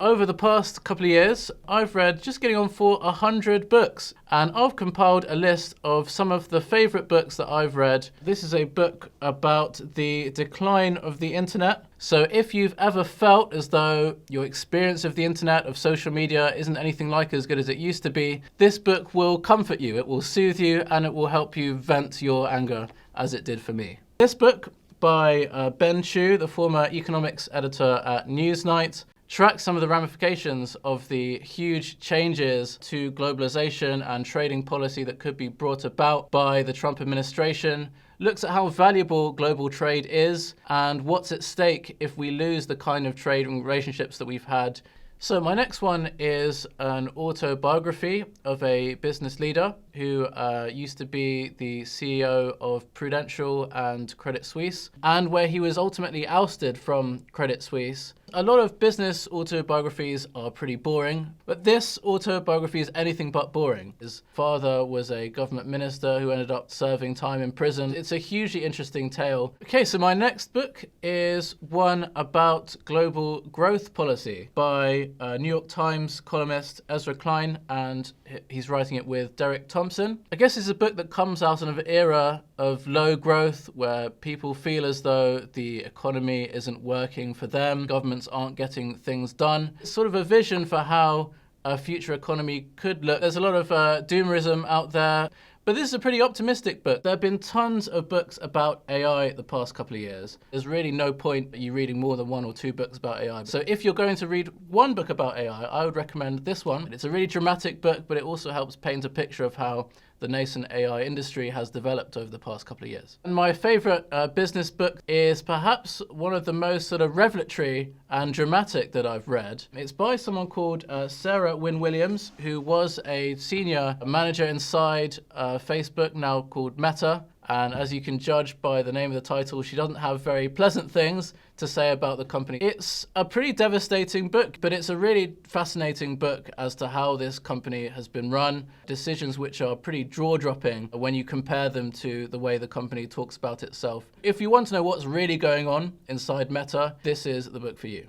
Over the past couple of years, I've read just getting on for 100 books, and I've compiled a list of some of the favorite books that I've read. This is a book about the decline of the internet. So if you've ever felt as though your experience of the internet, of social media, isn't anything like as good as it used to be, this book will comfort you, it will soothe you, and it will help you vent your anger, as it did for me. This book by Ben Chu, the former economics editor at Newsnight, tracks some of the ramifications of the huge changes to globalization and trading policy that could be brought about by the Trump administration, looks at how valuable global trade is and what's at stake if we lose the kind of trading relationships that we've had. So my next one is an autobiography of a business leader who used to be the CEO of Prudential and Credit Suisse, and where he was ultimately ousted from Credit Suisse. A lot of business autobiographies are pretty boring, but this autobiography is anything but boring. His father was a government minister who ended up serving time in prison. It's a hugely interesting tale. Okay, so my next book is one about global growth policy by New York Times columnist Ezra Klein, and he's writing it with Derek Thompson. I guess it's a book that comes out of an era of low growth where people feel as though the economy isn't working for them, governments aren't getting things done. It's sort of a vision for how a future economy could look. There's a lot of doomerism out there, but this is a pretty optimistic book. There have been tons of books about AI the past couple of years. There's really no point you reading more than one or two books about AI. So if you're going to read one book about AI, I would recommend this one. It's a really dramatic book, but it also helps paint a picture of how the nascent AI industry has developed over the past couple of years. And my favorite business book is perhaps one of the most sort of revelatory and dramatic that I've read. It's by someone called Sarah Wynne Williams, who was a senior manager inside Facebook, now called Meta. And as you can judge by the name of the title, she doesn't have very pleasant things to say about the company. It's a pretty devastating book, but it's a really fascinating book as to how this company has been run, decisions which are pretty jaw-dropping when you compare them to the way the company talks about itself. If you want to know what's really going on inside Meta, this is the book for you.